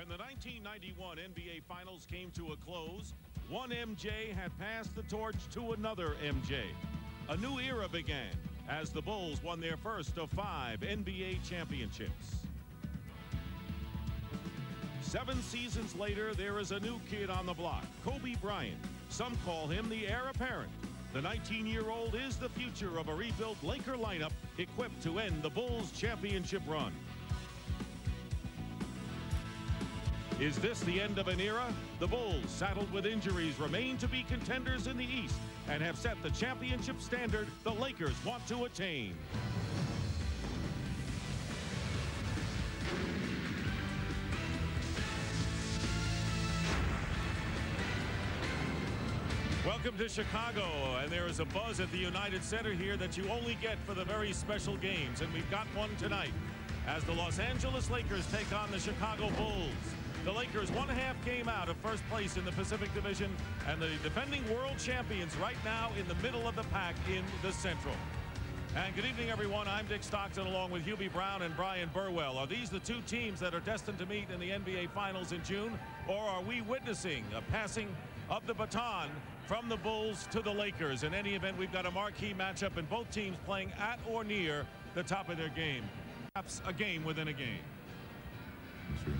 When the 1991 NBA Finals came to a close, one MJ had passed the torch to another MJ. A new era began as the Bulls won their first of 5 NBA championships. 7 seasons later, there is a new kid on the block, Kobe Bryant. Some call him the heir apparent. The 19-year-old is the future of a rebuilt Laker lineup equipped to end the Bulls' championship run. Is this the end of an era? The Bulls, saddled with injuries, remain to be contenders in the East and have set the championship standard the Lakers want to attain. Welcome to Chicago, and there is a buzz at the United Center here that you only get for the very special games, and we've got one tonight as the Los Angeles Lakers take on the Chicago Bulls. The Lakers 1.5 game out of first place in the Pacific Division, and the defending world champions right now in the middle of the pack in the Central. And good evening, everyone. I'm Dick Stockton along with Hubie Brown and Brian Burwell. Are these the two teams that are destined to meet in the NBA Finals in June, or are we witnessing a passing of the baton from the Bulls to the Lakers? In any event, we've got a marquee matchup and both teams playing at or near the top of their game. Perhaps a game within a game. Certainly,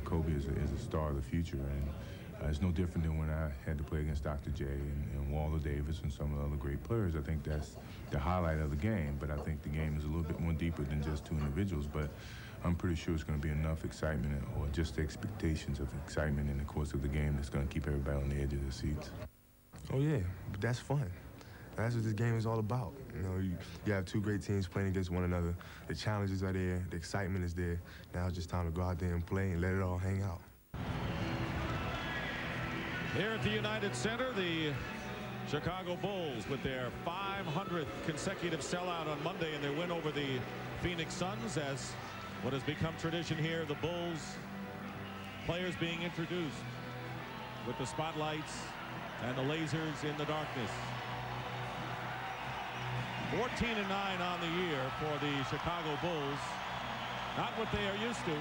Kobe is a star of the future, and it's no different than when I had to play against Dr. J and Walter Davis and some of the other great players. I think that's the highlight of the game, but I think the game is a little bit more deeper than just two individuals. But I'm pretty sure it's going to be enough excitement, or just expectations of excitement in the course of the game, that's going to keep everybody on the edge of their seats. Oh yeah, but that's fun. That's what this game is all about. You know, you have two great teams playing against one another. The challenges are there, the excitement is there. Now it's just time to go out there and play and let it all hang out. Here at the United Center, the Chicago Bulls with their 500th consecutive sellout on Monday and their win over the Phoenix Suns, as what has become tradition here, the Bulls players being introduced with the spotlights and the lasers in the darkness. 14-9 on the year for the Chicago Bulls. Not what they are used to,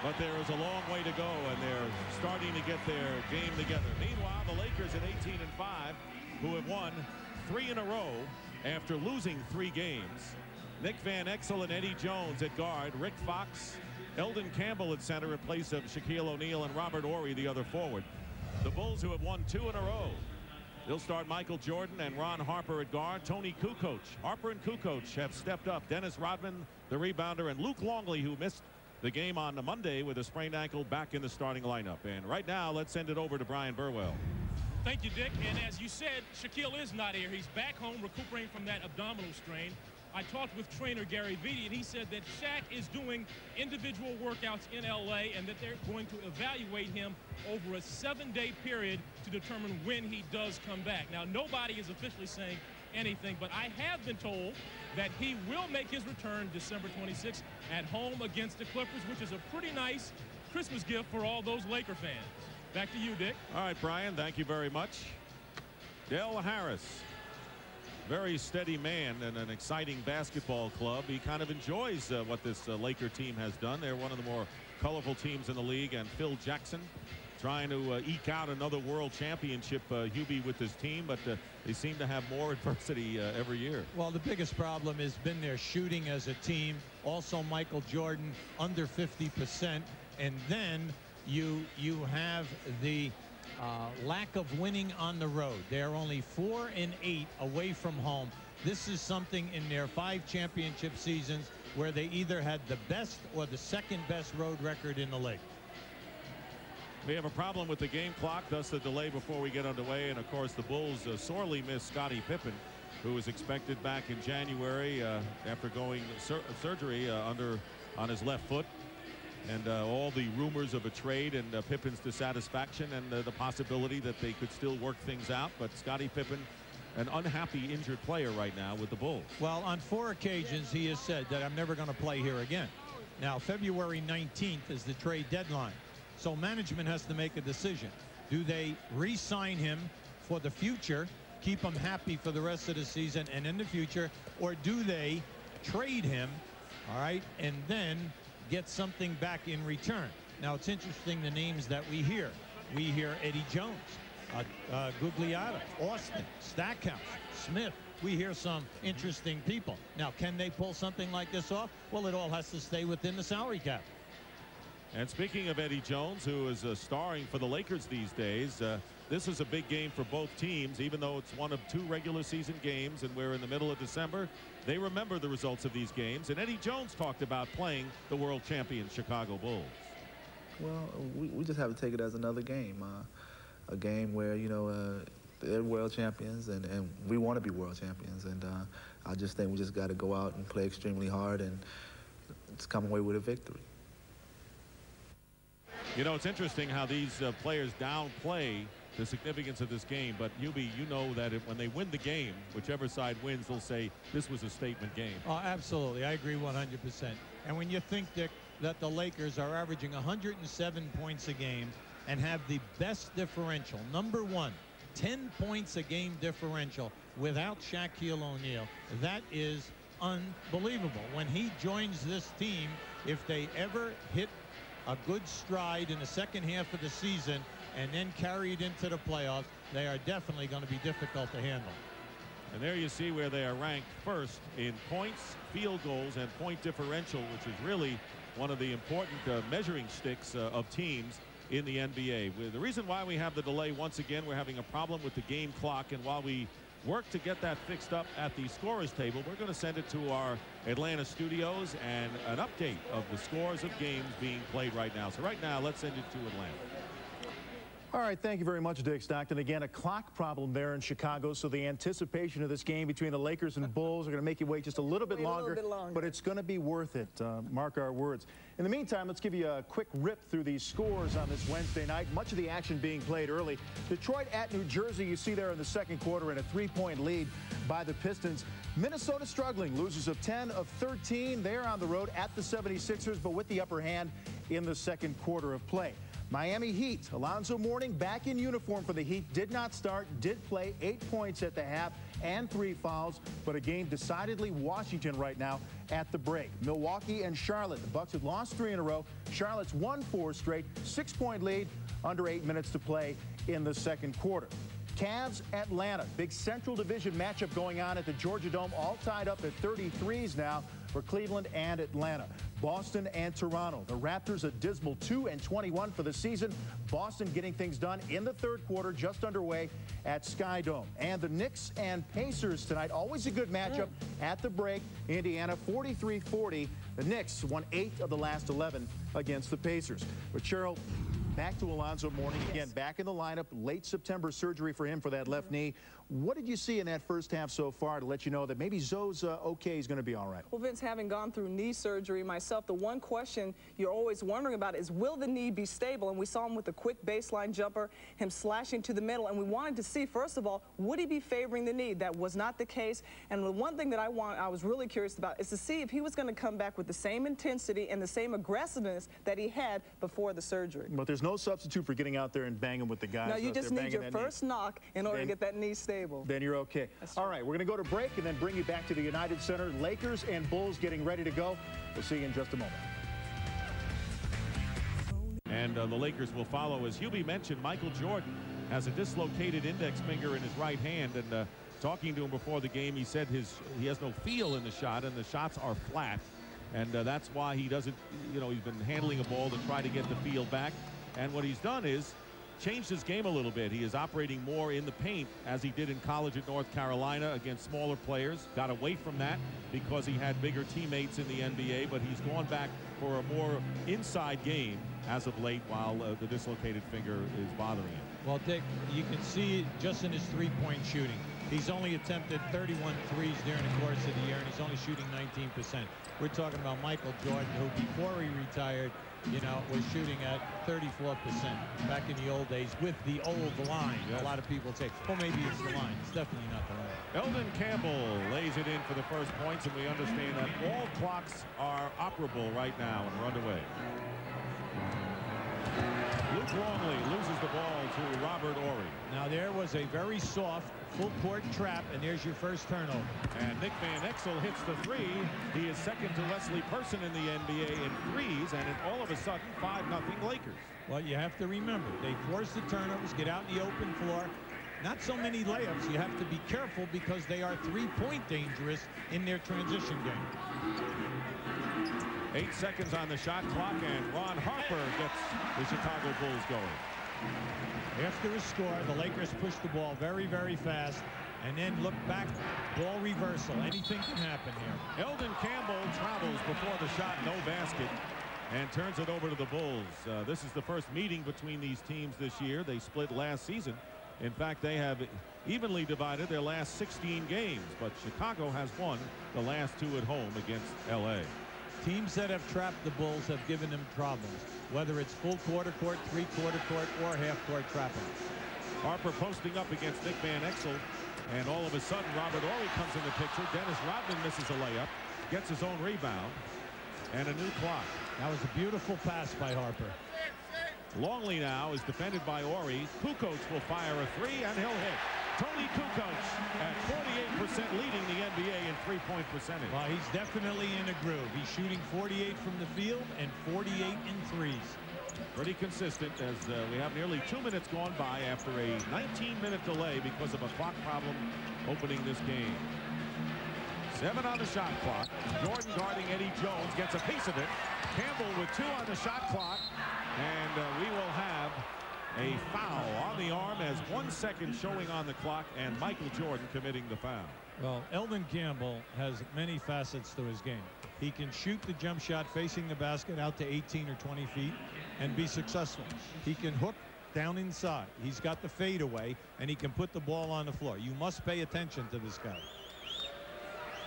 but there is a long way to go, and they're starting to get their game together. Meanwhile, the Lakers at 18-5, who have won 3 in a row after losing 3 games. Nick Van Exel and Eddie Jones at guard, Rick Fox, Eldon Campbell at center in place of Shaquille O'Neal, and Robert Horry, the other forward. The Bulls, who have won 2 in a row. They'll start Michael Jordan and Ron Harper at guard. Tony Kukoc. Harper and Kukoc have stepped up. Dennis Rodman, the rebounder, and Luke Longley, who missed the game on Monday with a sprained ankle, back in the starting lineup. And right now, let's send it over to Brian Burwell. Thank you, Dick. And as you said, Shaquille is not here. He's back home recuperating from that abdominal strain. I talked with trainer Gary Vitti, and he said that Shaq is doing individual workouts in L.A. and that they're going to evaluate him over a 7-day period to determine when he does come back. Now, nobody is officially saying anything, but I have been told that he will make his return December 26th at home against the Clippers, which is a pretty nice Christmas gift for all those Laker fans. Back to you, Dick. All right, Brian, thank you very much. Del Harris. Very steady man and an exciting basketball club. He kind of enjoys what this Laker team has done. They're one of the more colorful teams in the league, and Phil Jackson trying to eke out another world championship, Hubie, with this team, but they seem to have more adversity every year. Well, the biggest problem has been their shooting as a team. Also, Michael Jordan under 50%, and then you have the lack of winning on the road. They're only 4-8 away from home. This is something in their 5 championship seasons where they either had the best or the second best road record in the league. We have a problem with the game clock, thus the delay before we get underway. And of course, the Bulls sorely miss Scottie Pippen, who was expected back in January after going surgery on his left foot. And all the rumors of a trade and Pippen's dissatisfaction and the possibility that they could still work things out. But Scottie Pippen, an unhappy injured player right now with the Bulls. Well, on 4 occasions he has said that I'm never going to play here again. Now, February 19th is the trade deadline. So management has to make a decision. Do they re-sign him for the future, keep him happy for the rest of the season and in the future, or do they trade him, all right, and then get something back in return. Now, it's interesting the names that we hear. We hear Eddie Jones, Gugliotta, Austin, Stackhouse, Smith. We hear some interesting people. Now, can they pull something like this off? Well, it all has to stay within the salary cap. And speaking of Eddie Jones, who is starring for the Lakers these days, this is a big game for both teams. Even though it's one of 2 regular season games and we're in the middle of December, they remember the results of these games. And Eddie Jones talked about playing the world champion Chicago Bulls. Well, we just have to take it as another game, a game where, you know, they're world champions, and we want to be world champions. And I just think we just got to go out and play extremely hard and just come away with a victory. You know, it's interesting how these players downplay the significance of this game, but Hubie, you know that when they win the game, whichever side wins, they'll say this was a statement game. Oh, absolutely. I agree 100%. And when you think that the Lakers are averaging 107 points a game and have the best differential, number 1, 10 points a game differential without Shaquille O'Neal, that is unbelievable. When he joins this team, if they ever hit a good stride in the second half of the season and then carry it into the playoffs, they are definitely going to be difficult to handle. And there you see where they are ranked first in points, field goals, and point differential, which is really one of the important measuring sticks of teams in the NBA. The reason why we have the delay, once again, we're having a problem with the game clock, and while we work to get that fixed up at the scorers table, we're going to send it to our Atlanta studios and an update of the scores of games being played right now. So right now, let's send it to Atlanta. All right, thank you very much, Dick Stockton. Again, a clock problem there in Chicago, so the anticipation of this game between the Lakers and Bulls are going to make you wait just a little bit longer, but it's going to be worth it. Mark our words. In the meantime, let's give you a quick rip through these scores on this Wednesday night. Much of the action being played early. Detroit at New Jersey, you see there in the second quarter, in a 3-point lead by the Pistons. Minnesota struggling, losers of 10 of 13. They're on the road at the 76ers, but with the upper hand in the second quarter of play. Miami Heat, Alonzo Mourning back in uniform for the Heat, did not start, did play 8 points at the half and 3 fouls, but a game decidedly Washington right now at the break. Milwaukee and Charlotte, the Bucks had lost 3 in a row. Charlotte's won 4 straight, 6-point lead, under 8 minutes to play in the second quarter. Cavs, Atlanta, big Central Division matchup going on at the Georgia Dome, all tied up at 33s now for Cleveland and Atlanta. Boston and Toronto. The Raptors a dismal 2-21 for the season. Boston getting things done in the third quarter, just underway at Sky Dome. And the Knicks and Pacers tonight, always a good matchup at the break. Indiana 43-40. The Knicks won 8 of the last 11 against the Pacers. But Cheryl, back to Alonzo Mourning again, back in the lineup. Late September surgery for him for that left knee. What did you see in that first half so far to let you know that maybe Zoe's okay, he's going to be all right? Well, Vince, having gone through knee surgery myself, the one question you're always wondering about is, will the knee be stable? And we saw him with a quick baseline jumper, him slashing to the middle, and we wanted to see, first of all, would he be favoring the knee? That was not the case. And the one thing that I was really curious about is to see if he was going to come back with the same intensity and the same aggressiveness that he had before the surgery. But there's no substitute for getting out there and banging with the guys. No, you just need your first knock in order to get that knee stable. Then you're okay. All right, we're going to go to break and then bring you back to the United Center. Lakers and Bulls getting ready to go. We'll see you in just a moment. And the Lakers will follow. As Hubie mentioned, Michael Jordan has a dislocated index finger in his right hand, and talking to him before the game, he said he has no feel in the shot, and the shots are flat. And that's why he doesn't, you know, he's been handling a ball to try to get the feel back. And what he's done is changed his game a little bit. He is operating more in the paint as he did in college at North Carolina against smaller players. Got away from that because he had bigger teammates in the NBA, but he's gone back for a more inside game as of late while the dislocated finger is bothering him. Well, Dick, you can see just in his three-point shooting, he's only attempted 31 threes during the course of the year, and he's only shooting 19%. We're talking about Michael Jordan, who before he retired, you know, was shooting at 34% back in the old days with the old line. Yes. A lot of people say, well, maybe it's the line. It's definitely not the line. Eldon Campbell lays it in for the first points, and we understand that all clocks are operable right now, and we're underway. Luke Longley loses the ball to Robert Horry. Now there was a very soft full court trap, and there's your first turnover. And Nick Van Exel hits the three. He is second to Wesley Person in the NBA in threes, and all of a sudden 5-0 Lakers. Well, you have to remember, they force the turnovers, get out in the open floor. Not so many layups. You have to be careful because they are three-point dangerous in their transition game. 8 seconds on the shot clock, and Ron Harper gets the Chicago Bulls going. After a score, the Lakers push the ball very, very fast, and then look back, ball reversal. Anything can happen here. Eldon Campbell travels before the shot, no basket, and turns it over to the Bulls. This is the first meeting between these teams this year. They split last season. In fact, they have evenly divided their last 16 games, but Chicago has won the last 2 at home against L.A. Teams that have trapped the Bulls have given them problems, whether it's full quarter court, three-quarter court, or half-court trapping. Harper posting up against Nick Van Exel, and all of a sudden Robert Horry comes in the picture. Dennis Rodman misses a layup, gets his own rebound, and a new clock. That was a beautiful pass by Harper. Longley now is defended by Horry. Kukoc will fire a three, and he'll hit. Tony Kukoc at 48% leading the NBA in three-point percentage. Well, he's definitely in a groove. He's shooting 48 from the field and 48 in threes. Pretty consistent as we have nearly 2 minutes gone by after a 19-minute delay because of a clock problem opening this game. 7 on the shot clock. Jordan guarding Eddie Jones gets a piece of it. Campbell with 2 on the shot clock, and we will have a foul on the arm as 1 second showing on the clock, and Michael Jordan committing the foul. Well, Eldon Campbell has many facets to his game. He can shoot the jump shot facing the basket out to 18 or 20 feet and be successful. He can hook down inside. He's got the fadeaway, and he can put the ball on the floor. You must pay attention to this guy.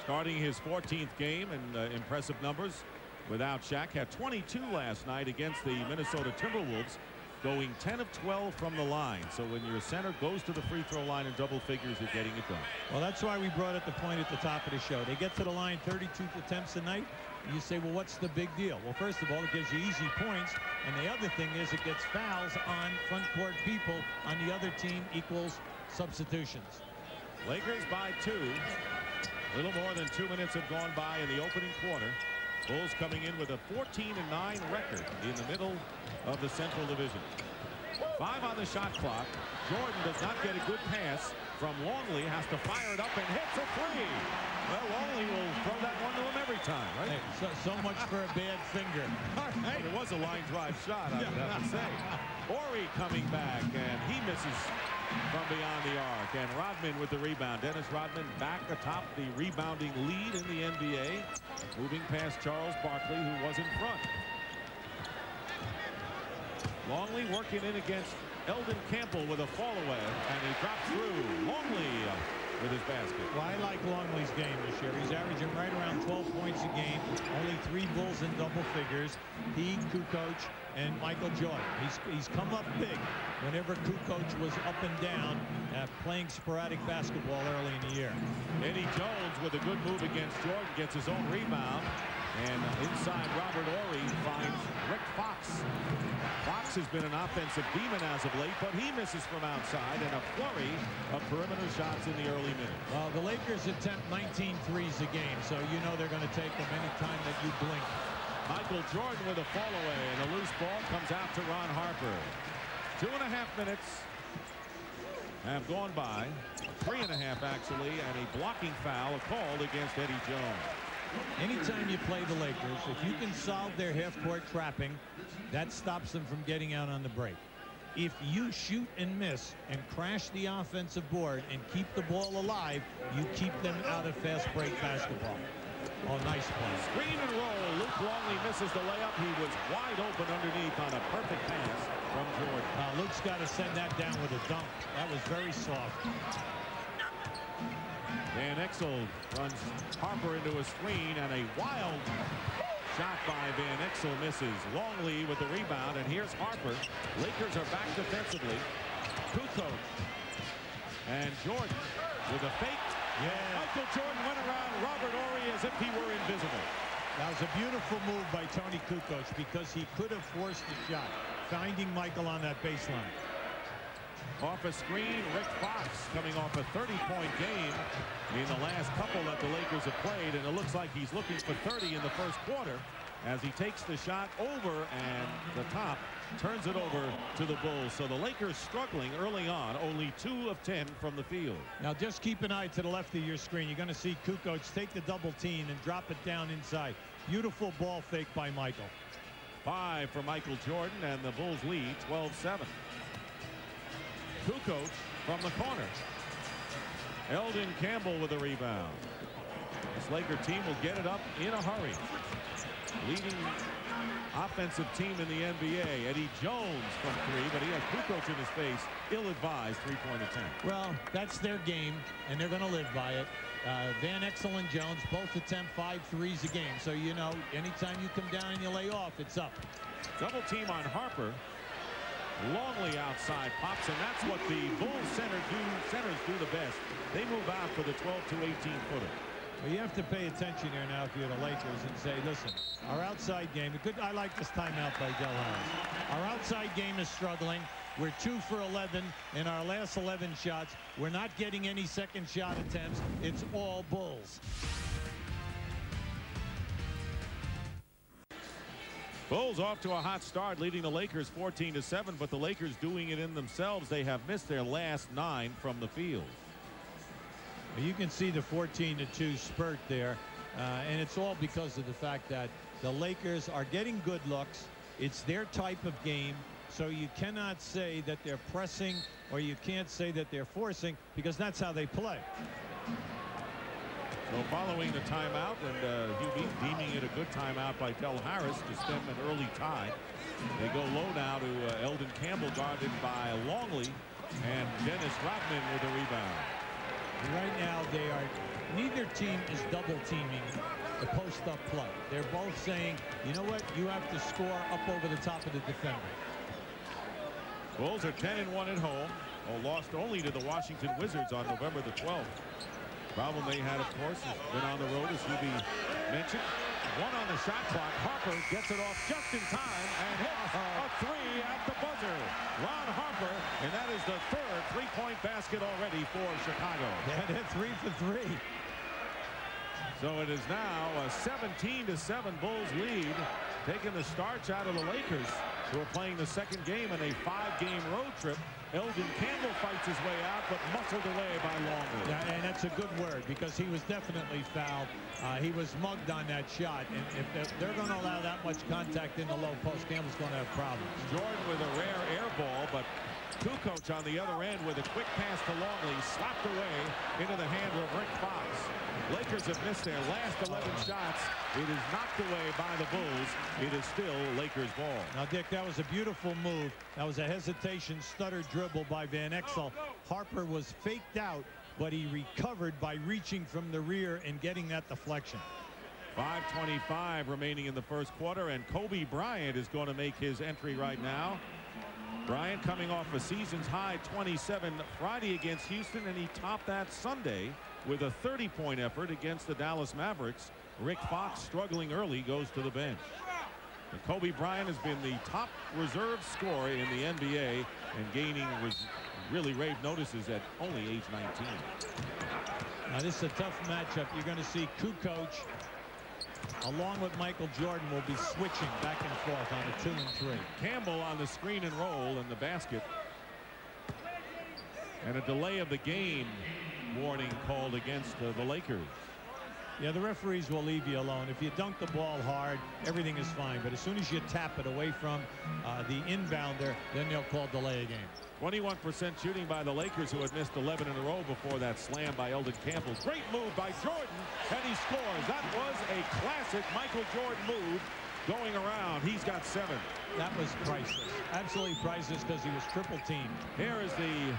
Starting his 14th game, and impressive numbers without Shaq. Had 22 last night against the Minnesota Timberwolves, going 10 of 12 from the line. So when your center goes to the free throw line in double figures, you're getting it done. Well, that's why we brought up the point at the top of the show. They get to the line 32 attempts a night. And you say, well, what's the big deal? Well, first of all, it gives you easy points. And the other thing is it gets fouls on front court people on the other team equals substitutions. Lakers by 2. A little more than 2 minutes have gone by in the opening quarter. Bulls coming in with a 14-9 record in the middle of the Central Division. 5 on the shot clock. Jordan does not get a good pass from Longley. Has to fire it up and hits a three. Well, Longley will throw that one to him every time, right? Hey, so much for a bad finger. Hey, it was a line drive shot, I would have to say. Horry coming back, and he misses from beyond the arc. And Rodman with the rebound. Dennis Rodman back atop the rebounding lead in the NBA. Moving past Charles Barkley, who was in front. Longley working in against Eldon Campbell with a fall away, and he drops through. Longley with his basket. Well, I like Longley's game this year. He's averaging right around 12 points a game. Only 3 Bulls in double figures. He, Kukoc, and Michael Jordan. He's come up big whenever Kukoc was up and down playing sporadic basketball early in the year. Eddie Jones with a good move against Jordan gets his own rebound. And inside, Robert Horry finds Rick Fox. Fox has been an offensive demon as of late, but he misses from outside, and a flurry of perimeter shots in the early minutes. Well, the Lakers attempt 19 threes a game, so you know they're going to take them any time that you blink. Michael Jordan with a fall away, and a loose ball comes out to Ron Harper. 2.5 minutes have gone by, 3.5 actually, and a blocking foul called against Eddie Jones. Anytime you play the Lakers, if you can solve their half-court trapping, that stops them from getting out on the break. If you shoot and miss and crash the offensive board and keep the ball alive, you keep them out of fast break basketball. Oh, nice play. Screen and roll. Luke Longley misses the layup. He was wide open underneath on a perfect pass from Jordan. Luke's got to send that down with a dunk. That was very soft. Van Exel runs Harper into a screen, and a wild shot by Van Exel misses. Longley with the rebound, and here's Harper. Lakers are back defensively. Kukoc and Jordan with a fake. Yeah. Michael Jordan went around Robert Horry as if he were invisible. That was a beautiful move by Tony Kukoc because he could have forced the shot, finding Michael on that baseline. Off a screen, Rick Fox coming off a 30-point game in the last couple that the Lakers have played, and it looks like he's looking for 30 in the first quarter as he takes the shot over, and the top turns it over to the Bulls. So the Lakers struggling early on, only 2 of 10 from the field. Now just keep an eye to the left of your screen. You're going to see Kukoc take the double team and drop it down inside. Beautiful ball fake by Michael. 5 for Michael Jordan, and the Bulls lead 12-7. Kukoc from the corner. Eldon Campbell with a rebound. This Laker team will get it up in a hurry. Leading offensive team in the NBA. Eddie Jones from 3, but he has Kukoc in his face. Ill-advised three-point attempt. Well, that's their game, and they're going to live by it. Van Exel and Jones both attempt 5 threes a game. So, you know, anytime you come down and you lay off, it's up. Double team on Harper. Longley outside pops, and that's what the Bulls centers do the best. They move out for the 12 to 18 footer. Well, you have to pay attention here now if you're the Lakers and say, listen, our outside game, I like this timeout by Del Harris. Our outside game is struggling. We're 2 for 11 in our last 11 shots. We're not getting any second shot attempts. It's all Bulls. Bulls off to a hot start, leading the Lakers 14-7, but the Lakers doing it in themselves. They have missed their last 9 from the field. You can see the 14-2 spurt there, and it's all because of the fact that the Lakers are getting good looks. It's their type of game, so you cannot say that they're pressing or you can't say that they're forcing, because that's how they play. So following the timeout, and Hubie deeming it a good timeout by Del Harris to stem an early tie. They go low now to Eldon Campbell, guarded by Longley, and Dennis Rodman with the rebound. Right now, neither team is double teaming the post-up play. They're both saying, you know what, you have to score up over the top of the defender. Bulls are 10-1 at home. Lost only to the Washington Wizards on November the 12th. Problem they had, of course, has been on the road, as Hubie mentioned. 1 on the shot clock. Harper gets it off just in time and hits a 3 at the buzzer. Ron Harper, and that is the 3rd three-point basket already for Chicago. Yeah, they're 3 for 3. So it is now a 17-7 Bulls lead, taking the starch out of the Lakers, who are playing the second game in a 5-game road trip. Eldon Campbell fights his way out, but muscled away by Longley. Yeah, and that's a good word, because he was definitely fouled. He was mugged on that shot, and if they're going to allow that much contact in the low post, Campbell's going to have problems. Jordan with a rare air ball, but Kukoc on the other end with a quick pass to Longley, slapped away into the hand of Rick Fox. Lakers have missed their last 11 shots. It is knocked away by the Bulls. It is still Lakers ball. Now, Dick, that was a beautiful move. That was a hesitation stutter dribble by Van Exel. Harper was faked out, but he recovered by reaching from the rear and getting that deflection. 5:25 remaining in the first quarter, and Kobe Bryant is going to make his entry right now. Bryant coming off a season's high 27 Friday against Houston, and he topped that Sunday with a 30-point effort against the Dallas Mavericks. Rick Fox, struggling early, goes to the bench. And Kobe Bryant has been the top reserve scorer in the NBA and gaining really rave notices at only age 19. Now, this is a tough matchup. You're going to see Kukoc, along with Michael Jordan, will be switching back and forth on a 2 and 3. Campbell on the screen and roll in the basket. And a delay of the game warning called against the Lakers. Yeah, the referees will leave you alone. If you dunk the ball hard, everything is fine. But as soon as you tap it away from the inbounder, then they'll call delay a game. 21% shooting by the Lakers, who had missed 11 in a row before that slam by Eldon Campbell. Great move by Jordan, and he scores. That was a classic Michael Jordan move going around. He's got 7. That was priceless. Absolutely priceless, because he was triple teamed. Here is the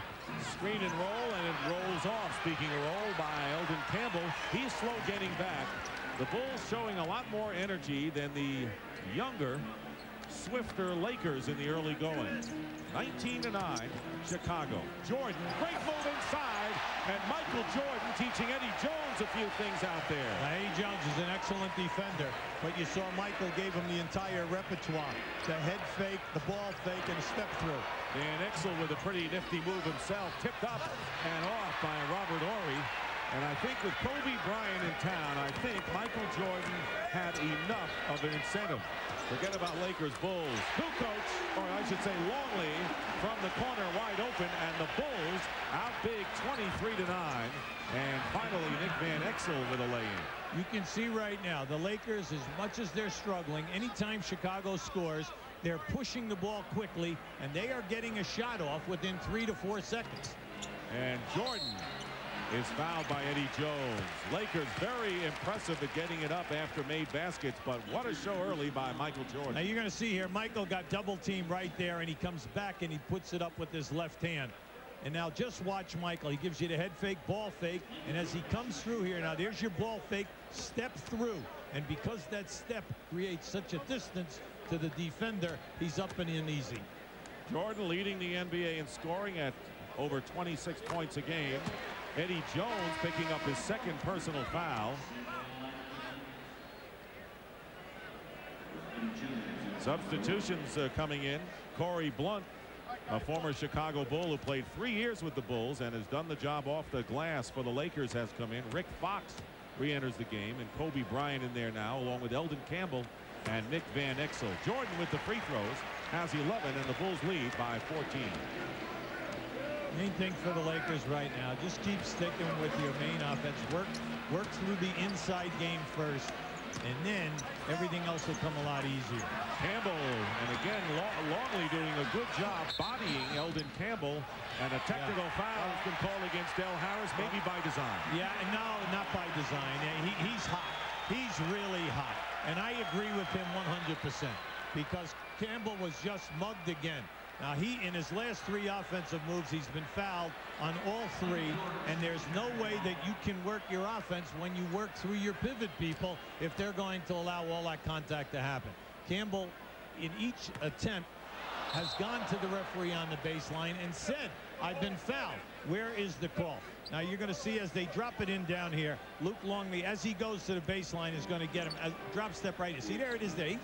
screen and roll, and it rolls off. Speaking of roll by Eldon Campbell, he's slow getting back. The Bulls showing a lot more energy than the younger swifter Lakers in the early going. 19-9, Chicago. Jordan, great move inside, and Michael Jordan teaching Eddie Jones a few things out there. Eddie Jones is an excellent defender, but you saw Michael gave him the entire repertoire. The head fake, the ball fake, and a step through. Van Exel with a pretty nifty move himself, tipped up and off by Robert Horry. And I think with Kobe Bryant in town, I think Michael Jordan had enough of an incentive. Forget about Lakers Bulls. Kukoc, or I should say Longley, from the corner wide open, and the Bulls out big 23-9. And finally, Nick Van Exel with a lay-in. You can see right now, the Lakers, as much as they're struggling, anytime Chicago scores, they're pushing the ball quickly, and they are getting a shot off within 3 to 4 seconds. And Jordan is fouled by Eddie Jones. Lakers very impressive at getting it up after made baskets, but what a show early by Michael Jordan. Now you're going to see here, Michael got double teamed right there, and he comes back and he puts it up with his left hand. And now just watch Michael. He gives you the head fake, ball fake, and as he comes through here, now there's your ball fake, step through. And because that step creates such a distance to the defender, he's up and in easy. Jordan leading the NBA in scoring at over 26 points a game. Eddie Jones picking up his second personal foul. Substitutions coming in. Corey Blunt, a former Chicago Bull who played 3 years with the Bulls and has done the job off the glass for the Lakers, has come in. Rick Fox re-enters the game, and Kobe Bryant in there now, along with Eldon Campbell and Nick Van Exel. Jordan with the free throws has 11, and the Bulls lead by 14. Main thing for the Lakers right now, just keep sticking with your main offense. Work through the inside game first, and then everything else will come a lot easier. Campbell, and again, Longley doing a good job bodying Eldon Campbell, and a technical foul has been called against Del Harris, maybe by design. Yeah, no, not by design. He's hot. He's really hot. And I agree with him 100%, because Campbell was just mugged again. Now, in his last 3 offensive moves, he's been fouled on all 3, and there's no way that you can work your offense when you work through your pivot people if they're going to allow all that contact to happen. Campbell, in each attempt, has gone to the referee on the baseline and said, I've been fouled. Where is the call? Now you're going to see as they drop it in down here, Luke Longley, as he goes to the baseline, is going to get him a drop step right. You see, there it is there.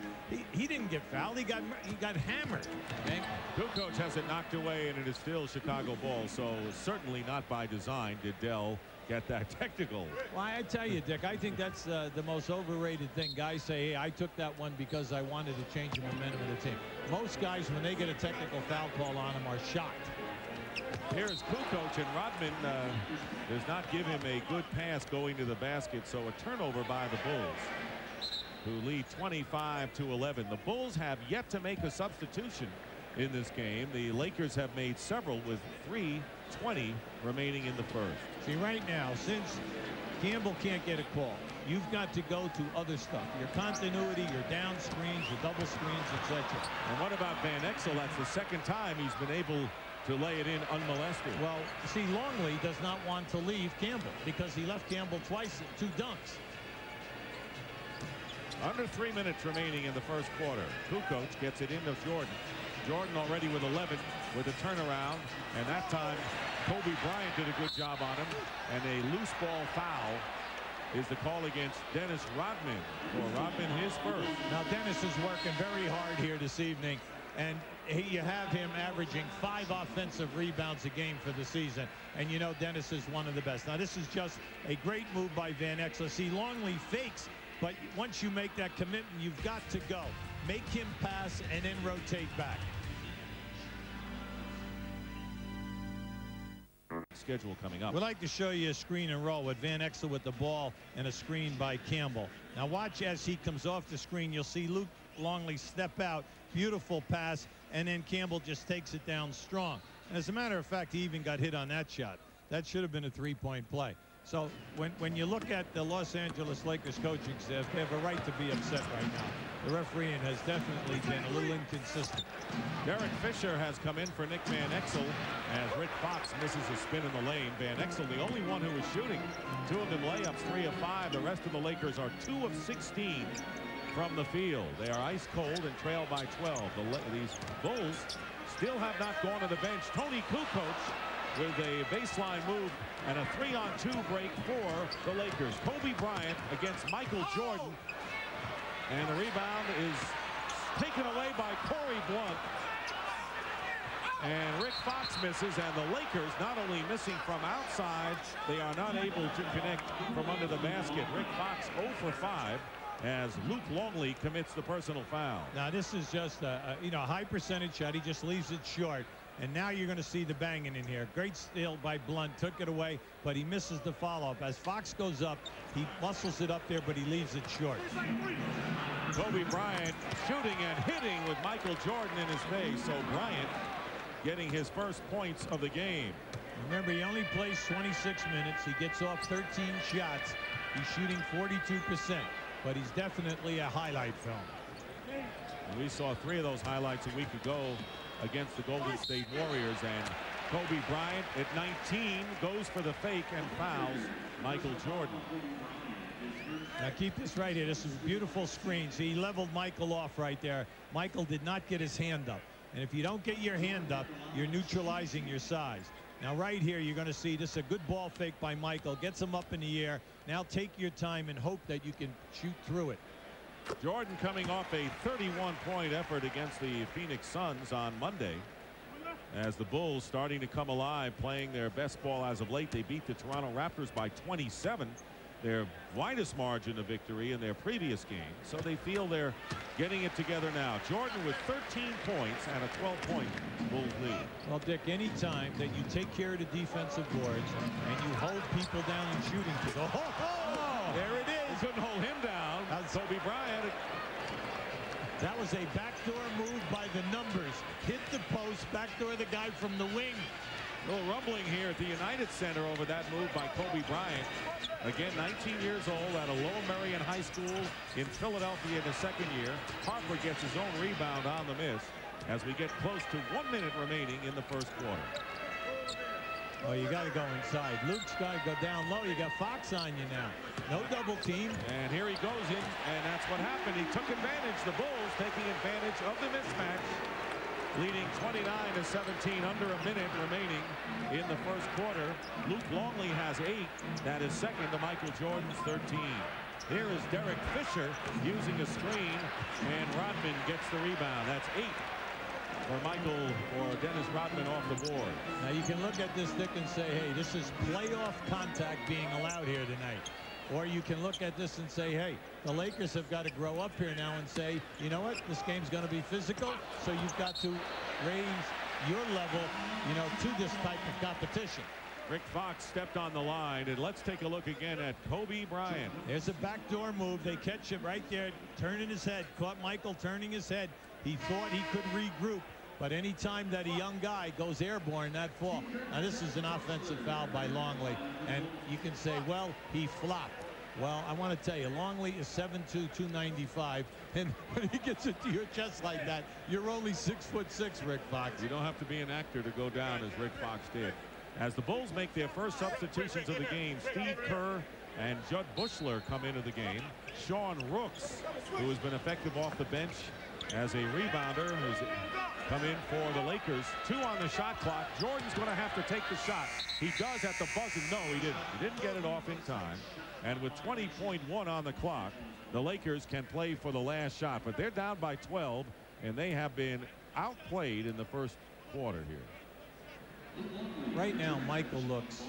He didn't get fouled. He got hammered. And Kukoc has it knocked away, and it is still Chicago ball. So certainly not by design did Dell get that technical. Well, I tell you, Dick, I think that's the most overrated thing. Guys say, hey, I took that one because I wanted to change the momentum of the team. Most guys, when they get a technical foul call on them, are shocked. Here's Kukoc, and Rodman does not give him a good pass going to the basket, so a turnover by the Bulls, who lead 25-11. The Bulls have yet to make a substitution in this game. The Lakers have made several with 3:20 remaining in the first. See, right now, since Campbell can't get a call, you've got to go to other stuff. Your continuity, your down screens, your double screens, etc. And what about Van Exel? That's the second time he's been able to lay it in unmolested. Well, see, Longley does not want to leave Campbell because he left Campbell twice, 2 dunks. Under 3 minutes remaining in the first quarter. Kukoc gets it into Jordan. Jordan already with 11 with a turnaround, and that time Kobe Bryant did a good job on him, and a loose ball foul is the call against Dennis Rodman. For Rodman, his first. Now Dennis is working very hard here this evening, and you have him averaging 5 offensive rebounds a game for the season, and you know Dennis is one of the best. Now this is just a great move by Van Exel. See, Longley fakes, but once you make that commitment, you've got to go. Make him pass and then rotate back. Schedule coming up. We'd like to show you a screen and roll with Van Exel with the ball and a screen by Campbell. Now watch as he comes off the screen. You'll see Luke Longley step out. Beautiful pass, and then Campbell just takes it down strong. And as a matter of fact, he even got hit on that shot. That should have been a 3-point play. So when you look at the Los Angeles Lakers coaching staff, they have a right to be upset right now. The refereeing has definitely been a little inconsistent. Derek Fisher has come in for Nick Van Exel as Rick Fox misses a spin in the lane. Van Exel, the only one who is shooting. 2 of them layups, 3 of 5. The rest of the Lakers are 2 of 16 from the field. They are ice cold and trail by 12. These Bulls still have not gone to the bench. Tony Kukoc with a baseline move and a 3-on-2 break for the Lakers. Kobe Bryant against Michael Jordan. And the rebound is taken away by Corey Blunt. And Rick Fox misses, and the Lakers not only missing from outside, they are not able to connect from under the basket. Rick Fox 0 for 5 as Luke Longley commits the personal foul. Now this is just a high percentage shot. He just leaves it short. And now you're going to see the banging in here. Great steal by Blunt. Took it away, but he misses the follow-up. As Fox goes up, he muscles it up there, but he leaves it short. Kobe Bryant shooting and hitting with Michael Jordan in his face. So Bryant getting his first points of the game. Remember, he only plays 26 minutes. He gets off 13 shots. He's shooting 42%, but he's definitely a highlight film. And we saw 3 of those highlights a week ago against the Golden State Warriors, and Kobe Bryant at 19 goes for the fake and fouls Michael Jordan. Now keep this right here. This is a beautiful screen. See, he leveled Michael off right there. Michael did not get his hand up. And if you don't get your hand up, you're neutralizing your size. Now right here, you're going to see this is a good ball fake by Michael. Gets him up in the air. Now take your time and hope that you can shoot through it. Jordan coming off a 31-point effort against the Phoenix Suns on Monday. As the Bulls starting to come alive, playing their best ball as of late. They beat the Toronto Raptors by 27. Their widest margin of victory in their previous game. So they feel they're getting it together now. Jordan with 13 points and a 12-point Bulls lead. Well, Dick, any time that you take care of the defensive boards and you hold people down in shooting, there it is. Couldn't hold him down. Kobe Bryant. That was a backdoor move by the numbers. Hit the post, backdoor the guy from the wing. A little rumbling here at the United Center over that move by Kobe Bryant. Again, 19 years old at a Lowell Marion High School in Philadelphia in the second year. Harper gets his own rebound on the miss as we get close to 1 minute remaining in the first quarter. Oh, you got to go inside. Luke's got to go down low. You got Fox on you now. No double team. And here he goes in, and that's what happened. He took advantage. The Bulls taking advantage of the mismatch, leading 29-17, under a minute remaining in the first quarter. Luke Longley has 8. That is second to Michael Jordan's 13. Here is Derek Fisher using a screen, and Rodman gets the rebound. That's 8 for Dennis Rodman off the board. Now you can look at this, Dick, and say, hey, this is playoff contact being allowed here tonight. Or you can look at this and say, hey, the Lakers have got to grow up here now and say, you know what, this game's going to be physical, so you've got to raise your level, to this type of competition. Rick Fox stepped on the line, and let's take a look again at Kobe Bryant. There's a backdoor move. They catch it right there, turning his head. Caught Michael turning his head. He thought he could regroup, but any time that a young guy goes airborne, that fall. Now this is an offensive foul by Longley, and you can say, well, he flopped. Well, I want to tell you, Longley is 7'2", 295, and when he gets it to your chest like that, you're only 6'6", Rick Fox. You don't have to be an actor to go down as Rick Fox did. As the Bulls make their first substitutions of the game, Steve Kerr and Judd Bushler come into the game. Sean Rooks, who has been effective off the bench as a rebounder, who's come in for the Lakers. 2 on the shot clock. Jordan's going to have to take the shot. He does at the buzzer. No, he didn't. He didn't get it off in time. And with 20.1 on the clock, the Lakers can play for the last shot. But they're down by 12, and they have been outplayed in the first quarter here. Right now, Michael looks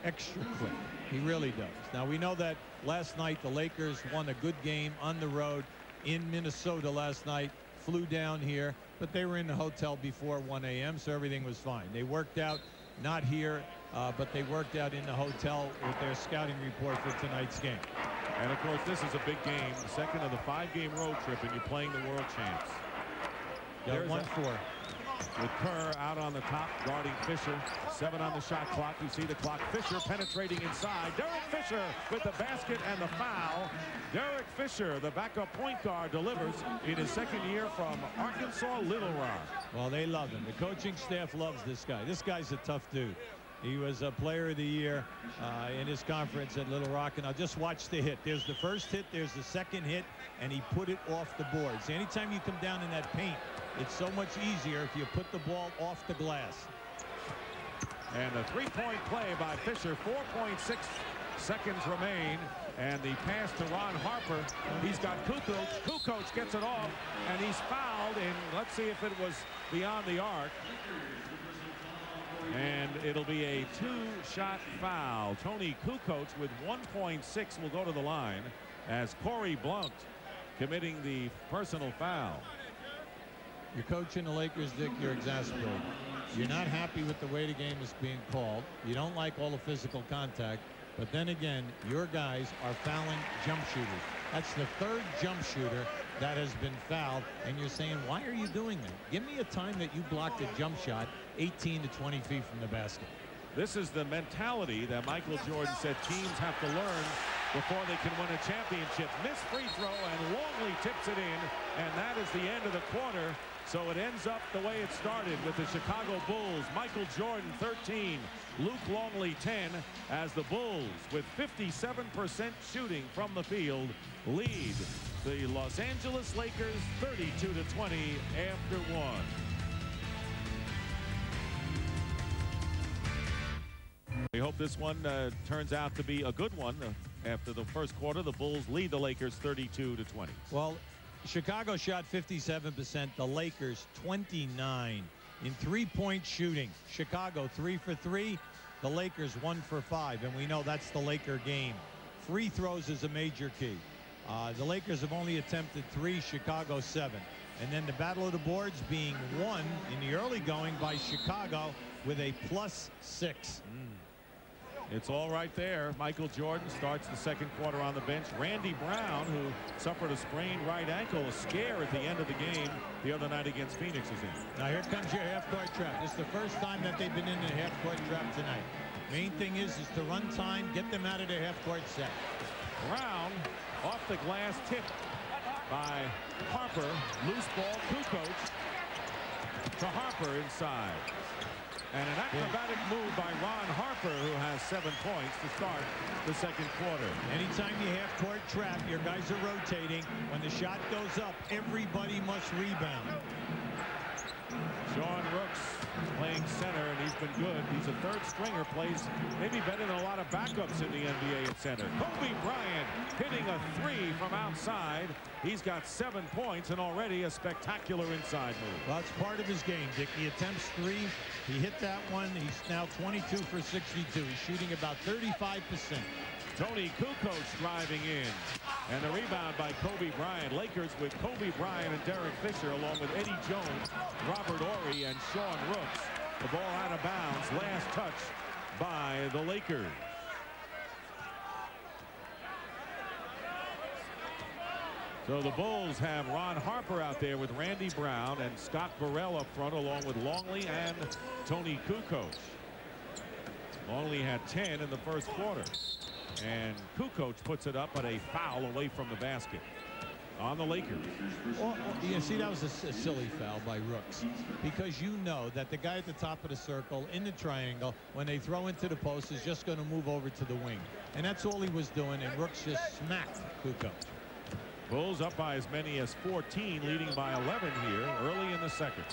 extra quick. He really does. Now, we know that last night the Lakers won a good game on the road in Minnesota last night, flew down here, but they were in the hotel before 1 a.m., so everything was fine. They worked out, not here, but they worked out in the hotel with their scouting report for tonight's game. And, of course, this is a big game, the second of the 5-game road trip, and you're playing the world champs. Got 1-4. With Kerr out on the top, guarding Fisher. 7 on the shot clock. You see the clock. Fisher penetrating inside. Derek Fisher with the basket and the foul. Derek Fisher, the backup point guard, delivers in his second year from Arkansas Little Rock. Well, they love him. The coaching staff loves this guy. This guy's a tough dude. He was a player of the year in his conference at Little Rock. And I'll just watch the hit. There's the first hit. There's the second hit. And he put it off the boards. Anytime you come down in that paint, it's so much easier if you put the ball off the glass. And a three-point play by Fisher. 4.6 seconds remain. And the pass to Ron Harper. He's got Kukoc. Kukoc gets it off. And he's fouled. And let's see if it was beyond the arc. And it'll be a two-shot foul. Tony Kukoc with 1.6 will go to the line as Corey Blount committing the personal foul. You're coaching the Lakers, Dick. You're exasperated. You're not happy with the way the game is being called. You don't like all the physical contact. But then again, your guys are fouling jump shooters. That's the third jump shooter that has been fouled. And you're saying, why are you doing that? Give me a time that you blocked a jump shot 18 to 20 feet from the basket. This is the mentality that Michael Jordan said teams have to learn before they can win a championship. Missed free throw, and Longley tips it in, and that is the end of the quarter. So it ends up the way it started with the Chicago Bulls. Michael Jordan 13, Luke Longley 10, as the Bulls with 57% shooting from the field lead the Los Angeles Lakers 32 to 20 after one. We hope this one turns out to be a good one. After the first quarter, the Bulls lead the Lakers 32 to 20. Well, Chicago shot 57%, the Lakers 29 in three-point shooting. Chicago 3 for 3, the Lakers 1 for 5, and we know that's the Laker game. Free throws is a major key. The Lakers have only attempted 3, Chicago 7. And then the battle of the boards being won in the early going by Chicago with a +6. It's all right there. Michael Jordan starts the second quarter on the bench. Randy Brown, who suffered a sprained right ankle, a scare at the end of the game the other night against Phoenix, is in. Now here comes your half-court trap. This is the first time that they've been in a half-court trap tonight. Main thing is to run time, get them out of their half-court set. Brown off the glass, tipped by Harper. Loose ball, Kukoc to Harper inside. And an acrobatic move by Ron Harper, who has 7 points to start the second quarter. Anytime you have court trap, your guys are rotating. When the shot goes up, everybody must rebound. Sean Rooks playing center, and he's been good. He's a third stringer, plays maybe better than a lot of backups in the NBA at center. Kobe Bryant hitting a 3 from outside. He's got 7 points and already a spectacular inside move. Well, it's part of his game, Dick. He attempts 3. He hit that one. He's now 22 for 62. He's shooting about 35%. Tony Kukoc driving in. And the rebound by Kobe Bryant. Lakers with Kobe Bryant and Derek Fisher, along with Eddie Jones, Robert Horry, and Sean Rooks. The ball out of bounds. Last touch by the Lakers. So the Bulls have Ron Harper out there with Randy Brown and Scott Burrell up front, along with Longley and Tony Kukoc. Longley had 10 in the first quarter. And Kukoc puts it up, but a foul away from the basket on the Lakers. Well, you see, that was a silly foul by Rooks, because you know that the guy at the top of the circle in the triangle, when they throw into the post, is just going to move over to the wing. And that's all he was doing, and Rooks just smacked Kukoc. Bulls up by as many as 14, leading by 11 here early in the second.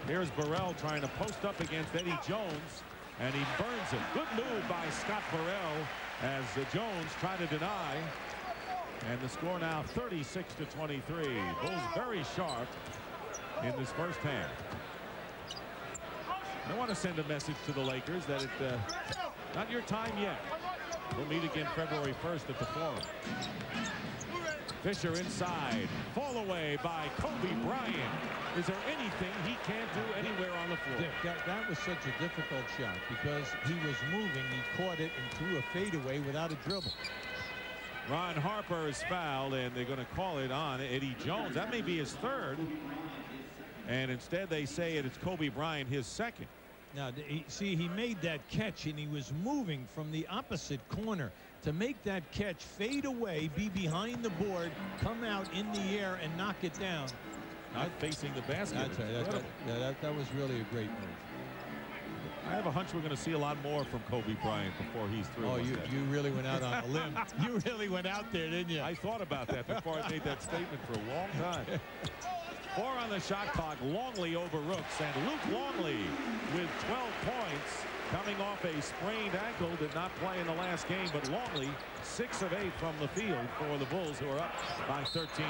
Here's Burrell trying to post up against Eddie Jones, and he burns it. Good move by Scott Burrell as Jones tried to deny. And the score now 36 to 23. Bulls very sharp in this first half. I want to send a message to the Lakers that it's not your time yet. We'll meet again February 1st at the Forum. Fisher inside. Fall away by Kobe Bryant. Is there anything he can't do anywhere on the floor? Dick, that was such a difficult shot because he was moving. He caught it and threw a fadeaway without a dribble. Ron Harper is fouled, and they're going to call it on Eddie Jones. That may be his third. And instead they say it's Kobe Bryant, his second. Now, see, he made that catch, and he was moving from the opposite corner to make that catch, fade away, be behind the board, come out in the air, and knock it down. not facing the basket. That's right. That was really a great move. I have a hunch we're going to see a lot more from Kobe Bryant before he's through. Oh, you really went out on a limb. You really went out there, didn't you? I thought about that before I made that statement for a long time. 4 on the shot clock. Longley over Rooks, and Luke Longley with 12 points, coming off a sprained ankle. Did not play in the last game, but Longley 6 of 8 from the field for the Bulls, who are up by 13.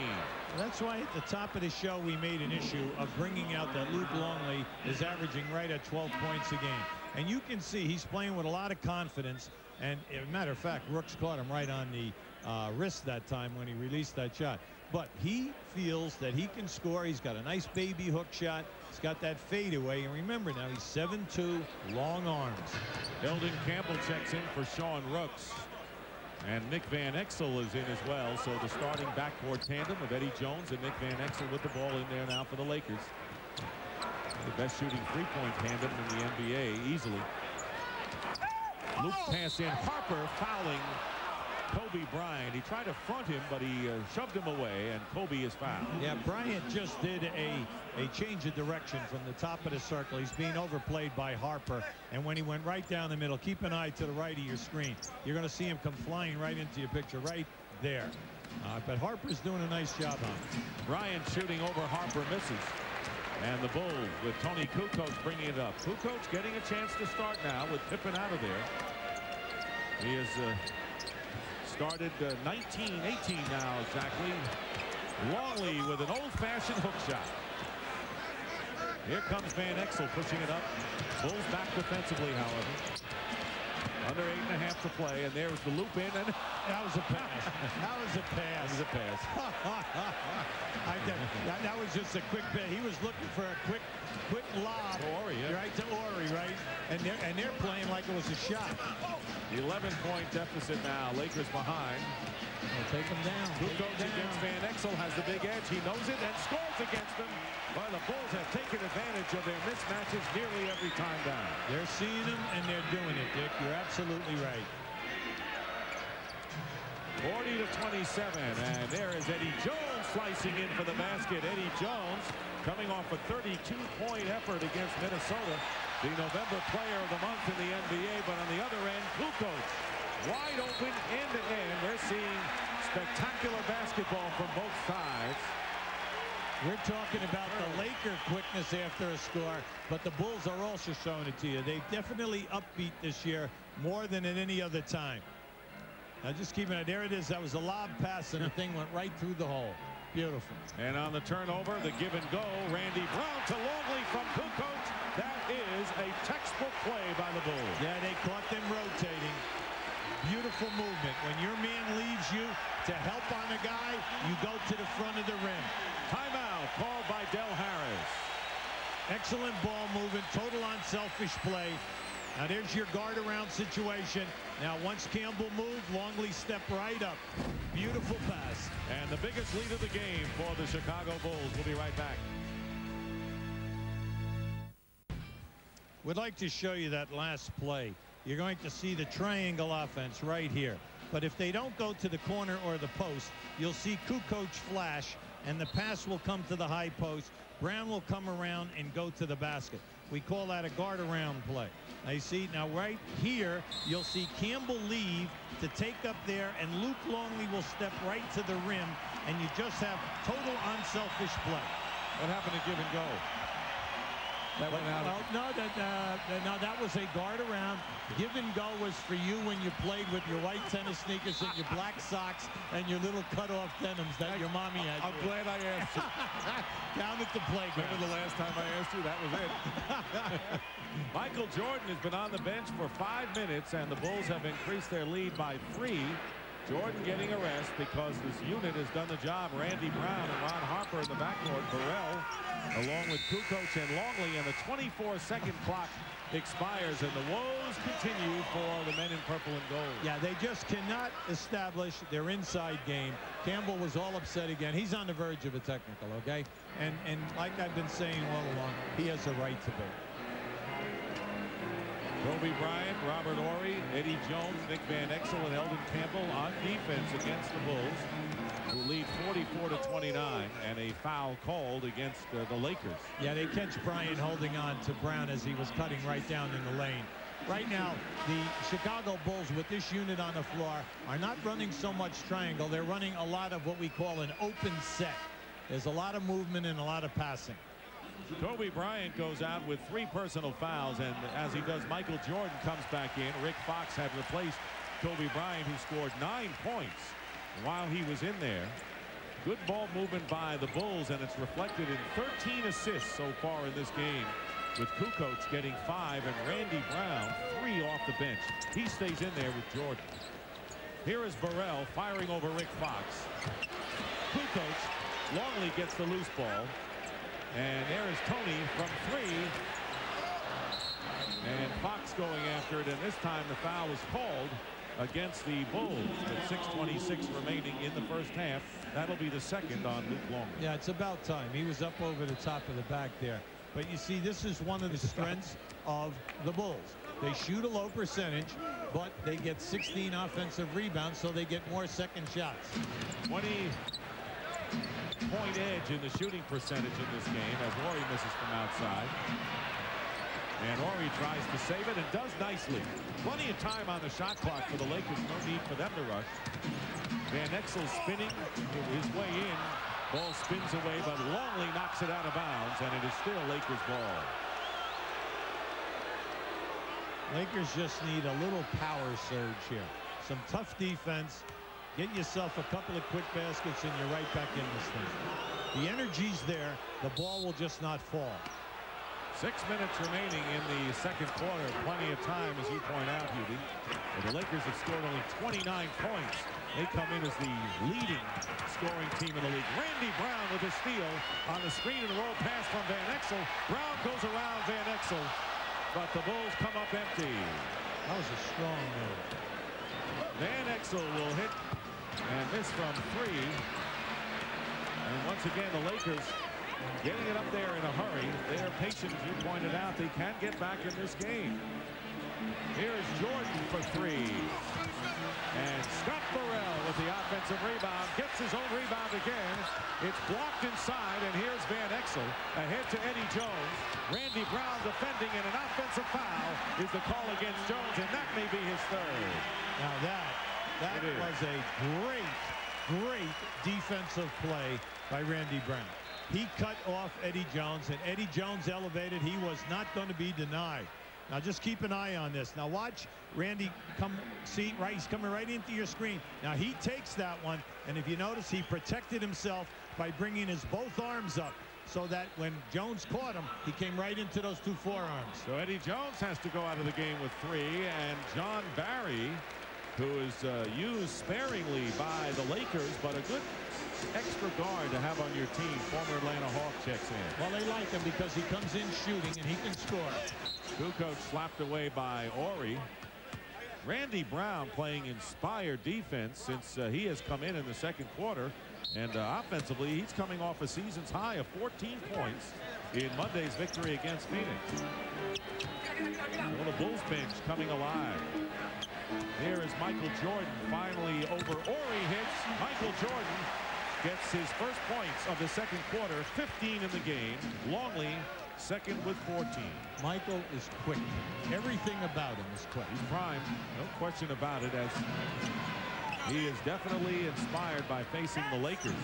That's why at the top of the show we made an issue of bringing out that Luke Longley is averaging right at 12 points a game. And you can see he's playing with a lot of confidence. And as a matter of fact, Rooks caught him right on the wrist that time when he released that shot. But he feels that he can score. He's got a nice baby hook shot. He's got that fadeaway. And remember now, he's 7'2", long arms. Eldon Campbell checks in for Sean Rooks. And Nick Van Exel is in as well. So the starting backcourt tandem of Eddie Jones and Nick Van Exel with the ball in there now for the Lakers. The best shooting three-point tandem in the NBA easily. Loop pass in. Harper fouling Kobe Bryant. He tried to front him, but he shoved him away, and Kobe is fouled. Yeah, Bryant just did a change of direction from the top of the circle. He's being overplayed by Harper, and when he went right down the middle, keep an eye to the right of your screen. You're going to see him come flying right into your picture right there. But Harper's doing a nice job on it. Bryant shooting over Harper, misses. And the Bulls with Tony Kukoc bringing it up. Kukoc getting a chance to start now with Pippen out of there. He has started 19-18 now exactly. Longley with an old-fashioned hook shot. Here comes Van Exel pushing it up. Bulls back defensively, however. Under 8.5 to play, and there's the loop in, and that was a pass. That was a pass. That was a pass. That was just a quick pass. He was looking for a quick lob. Ori, yeah. Right to Ori, right? And they're playing like it was a shot. 11-point deficit now. Lakers behind. Well, take him down. Kukoc against Van Exel has the big edge. He knows it and scores against them. But the Bulls have taken advantage of their mismatches nearly every time down. They're seeing them and they're doing it, Dick. You're absolutely right. 40-27, and there is Eddie Jones slicing in for the basket. Eddie Jones coming off a 32-point effort against Minnesota, the November Player of the Month in the NBA. But on the other end, Kukoc wide open end-to-end. We're seeing spectacular basketball from both sides. We're talking about the Laker quickness after a score, but the Bulls are also showing it to you. They've definitely upbeat this year more than at any other time. Now just keep it. There it is. That was a lob pass, and the thing went right through the hole. Beautiful. And on the turnover, the give and go, Randy Brown to Longley from Kukoc. That is a textbook play by the Bulls. Yeah, they caught them rotating. Beautiful movement. When your man leaves you to help on a guy, you go to the front of the rim. Timeout called by Del Harris. Excellent ball movement, total unselfish play. Now there's your guard around situation. Now once Campbell moved, Longley stepped right up. Beautiful pass. And the biggest lead of the game for the Chicago Bulls. We'll be right back. We'd like to show you that last play. You're going to see the triangle offense right here. But if they don't go to the corner or the post, you'll see Kukoc flash, and the pass will come to the high post. Brown will come around and go to the basket. We call that a guard around play. Now you see, now right here, you'll see Campbell leave to take up there, and Luke Longley will step right to the rim, and you just have total unselfish play. What happened to give and go? That went out. No, that was a guard around. Give and go was for you when you played with your white tennis sneakers and your black socks and your little cut-off denims that your mommy had. I'm glad I asked you. Down at the playground. Remember the last time I asked you? That was it. Michael Jordan has been on the bench for 5 minutes, and the Bulls have increased their lead by 3. Jordan getting a rest because this unit has done the job. Randy Brown and Ron Harper in the backcourt. Burrell along with Kukoc and Longley, and the 24-second clock expires, and the woes continue for the men in purple and gold. Yeah, they just cannot establish their inside game. Campbell was all upset again. He's on the verge of a technical, okay? And like I've been saying all along, he has a right to be. Kobe Bryant, Robert Horry, Eddie Jones, Nick Van Exel, and Eldon Campbell on defense against the Bulls, who lead 44-29, and a foul called against the Lakers. Yeah, they catch Bryant holding on to Brown as he was cutting right down in the lane. Right now, the Chicago Bulls with this unit on the floor are not running so much triangle. They're running a lot of what we call an open set. There's a lot of movement and a lot of passing. Kobe Bryant goes out with 3 personal fouls, and as he does, Michael Jordan comes back in. Rick Fox had replaced Kobe Bryant, who scored 9 points while he was in there. Good ball movement by the Bulls, and it's reflected in 13 assists so far in this game, with Kukoc getting 5 and Randy Brown 3 off the bench. He stays in there with Jordan. Here is Burrell firing over Rick Fox. Kukoc, Longley gets the loose ball. And there is Tony from 3. And Fox going after it, and this time the foul is called against the Bulls with 6:26 remaining in the first half. That'll be the second on Luke Longley. Yeah, it's about time. He was up over the top of the back there. But you see, this is one of the strengths of the Bulls. They shoot a low percentage, but they get 16 offensive rebounds, so they get more second shots. 20-point edge in the shooting percentage in this game as Horry misses from outside. And Horry tries to save it and does nicely. Plenty of time on the shot clock for the Lakers. No need for them to rush. Van Exel spinning his way in. Ball spins away, but Longley knocks it out of bounds, and it is still Lakers ball. Lakers just need a little power surge here. Some tough defense. Get yourself a couple of quick baskets, and you're right back in this thing. The energy's there. The ball will just not fall. 6 minutes remaining in the second quarter. Plenty of time, as you point out, Hubie. But the Lakers have scored only 29 points. They come in as the leading scoring team in the league. Randy Brown with a steal on the screen and roll pass from Van Exel. Brown goes around Van Exel, but the Bulls come up empty. That was a strong move. Van Exel will hit and miss from 3. And once again, the Lakers getting it up there in a hurry. They are patient, as you pointed out. They can get back in this game. Here is Jordan for 3. And Scott Burrell with the offensive rebound. Gets his own rebound again. It's blocked inside, and here's Van Exel ahead to Eddie Jones. Randy Brown defending, and an offensive foul is the call against Jones, and that may be his 3rd. Now that was a great defensive play by Randy Brown. He cut off Eddie Jones, and Eddie Jones elevated. He was not going to be denied. Now just keep an eye on this. Now watch Randy come. See, right, he's coming right into your screen. Now he takes that one, and if you notice, he protected himself by bringing his both arms up, so that when Jones caught him, he came right into those 2 forearms. So Eddie Jones has to go out of the game with 3, and John Barry, who is used sparingly by the Lakers, but a good extra guard to have on your team. Former Atlanta Hawk checks in. Well, they like him because he comes in shooting and he can score. Kukoc slapped away by Horry. Randy Brown playing inspired defense since he has come in the second quarter. And offensively, he's coming off a season's high of 14 points in Monday's victory against Phoenix. Well, the Bulls bench coming alive. Here is Michael Jordan finally over Horry hits. Michael Jordan gets his first points of the second quarter, 15 in the game. Longley second with 14. Michael is quick. Everything about him is quick. He's primed, no question about it, as he is definitely inspired by facing the Lakers.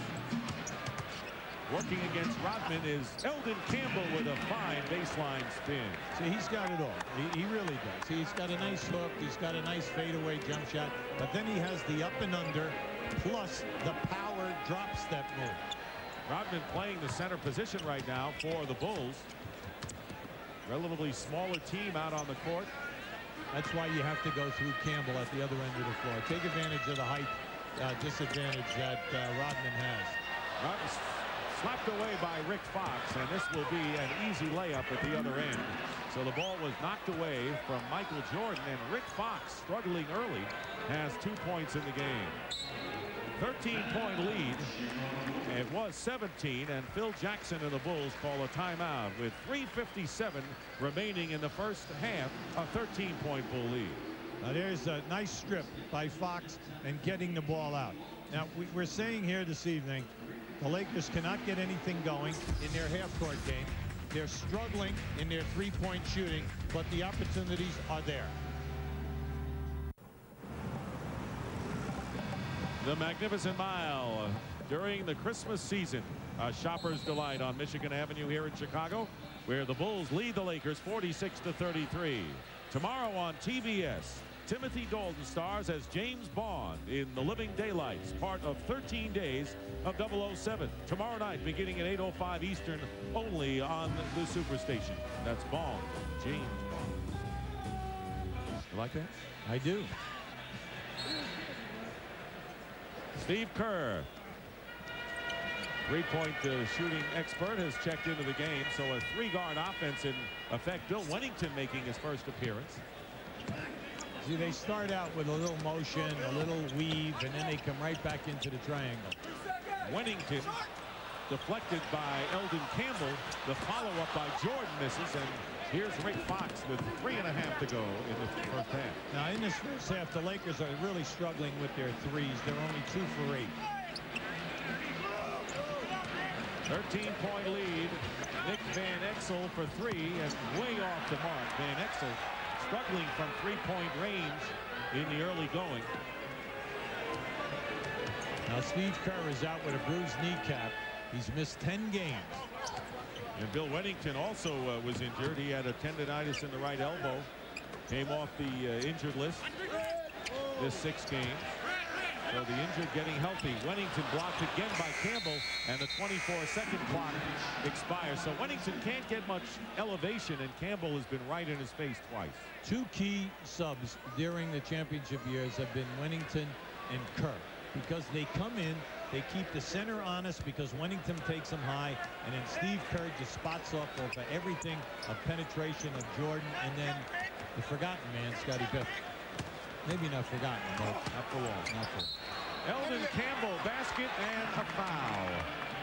Working against Rodman is Eldon Campbell with a fine baseline spin. See, he's got it all. He really does. He's got a nice hook. He's got a nice fadeaway jump shot. But then he has the up and under, plus the power drop step move. Rodman playing the center position right now for the Bulls. Relatively smaller team out on the court. That's why you have to go through Campbell at the other end of the floor. Take advantage of the height disadvantage that Rodman has. Rodman's slapped away by Rick Fox, and this will be an easy layup at the other end. So the ball was knocked away from Michael Jordan, and Rick Fox, struggling early, has 2 points in the game. 13-point lead. It was 17, and Phil Jackson and the Bulls call a timeout with 3:57 remaining in the first half. A 13-point Bull lead. Now there's a nice strip by Fox and getting the ball out. Now we're saying here this evening, the Lakers cannot get anything going in their half-court game. They're struggling in their three-point shooting, but the opportunities are there. The Magnificent Mile during the Christmas season. A shopper's delight on Michigan Avenue here in Chicago, where the Bulls lead the Lakers 46-33. Tomorrow on TBS, Timothy Dalton stars as James Bond in The Living Daylights, part of 13 Days of 007. Tomorrow night, beginning at 8:05 Eastern, only on the Superstation. That's Bond, James Bond. You like that? I do. Steve Kerr, three-point shooting expert, has checked into the game. So a three-guard offense in effect. Bill Wennington making his first appearance. See, they start out with a little motion, a little weave, and then they come right back into the triangle. Wennington deflected by Eldon Campbell. The follow-up by Jordan misses, and here's Rick Fox with 3.5 to go in the first half. Now, in this first half, the Lakers are really struggling with their threes. They're only 2 for 8. 13-point lead. Nick Van Exel for 3, and way off the mark. Van Exel struggling from three-point range in the early going. Now Steve Kerr is out with a bruised kneecap. He's missed 10 games. And Bill Wennington also was injured. He had a tendonitis in the right elbow. Came off the injured list this 6 games. So the injured getting healthy. Wennington blocked again by Campbell, and the 24-second clock expires. So Wennington can't get much elevation, and Campbell has been right in his face twice. 2 key subs during the championship years have been Wennington and Kerr, because they come in, they keep the center honest because Wennington takes them high, and then Steve Kerr just spots off over everything of penetration of Jordan, and then the forgotten man, Scottie Pippen. Maybe not forgotten, but not for long. Not for. Eldon Campbell, basket and a foul.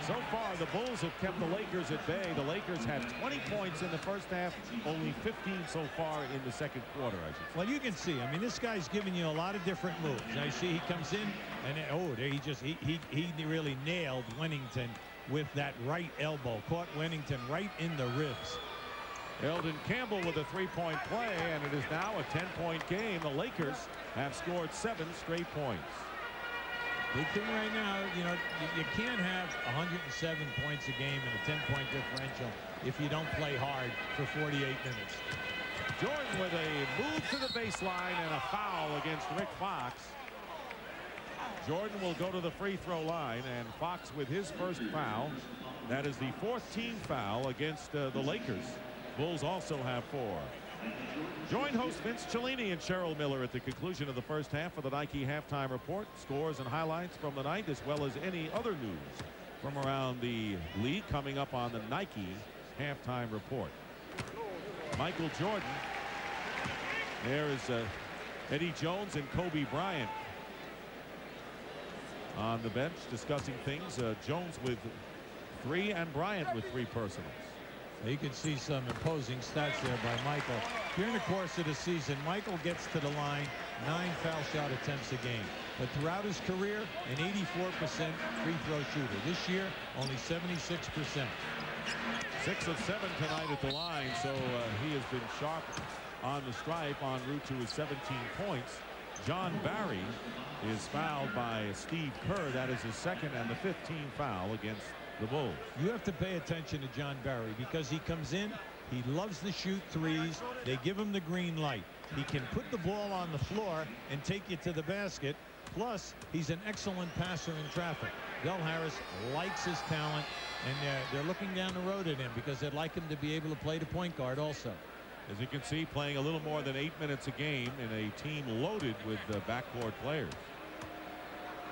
So far, the Bulls have kept the Lakers at bay. The Lakers had 20 points in the first half, only 15 so far in the second quarter, I should say. Well, you can see, I mean, this guy's giving you a lot of different moves. I see he comes in, and he really nailed Wennington with that right elbow. Caught Wennington right in the ribs. Eldon Campbell with a three-point play, and it is now a 10-point game. The Lakers have scored 7 straight points. Big thing right now, you know, you can't have 107 points a game and a 10-point differential if you don't play hard for 48 minutes. Jordan with a move to the baseline and a foul against Rick Fox. Jordan will go to the free throw line, and Fox with his first foul. That is the 4th team foul against the Lakers. Bulls also have 4. Join host Vince Cellini and Cheryl Miller at the conclusion of the first half for the Nike halftime report. Scores and highlights from the night, as well as any other news from around the league coming up on the Nike halftime report. Michael Jordan. There is Eddie Jones and Kobe Bryant on the bench discussing things. Jones with 3 and Bryant with 3 personals. You can see some imposing stats there by Michael. During the course of the season, Michael gets to the line 9 foul shot attempts a game. But throughout his career, an 84% free throw shooter. This year, only 76%. 6 of 7 tonight at the line, so he has been sharp on the stripe en route to his 17 points. John Barry is fouled by Steve Kerr. That is his 2nd and the 15th foul against the Bulls. You have to pay attention to John Barry because he comes in, he loves to shoot threes. They give him the green light. He can put the ball on the floor and take you to the basket. Plus, he's an excellent passer in traffic. Del Harris likes his talent, and they're looking down the road at him because they'd like him to be able to play the point guard also. As you can see, playing a little more than 8 minutes a game in a team loaded with backcourt players.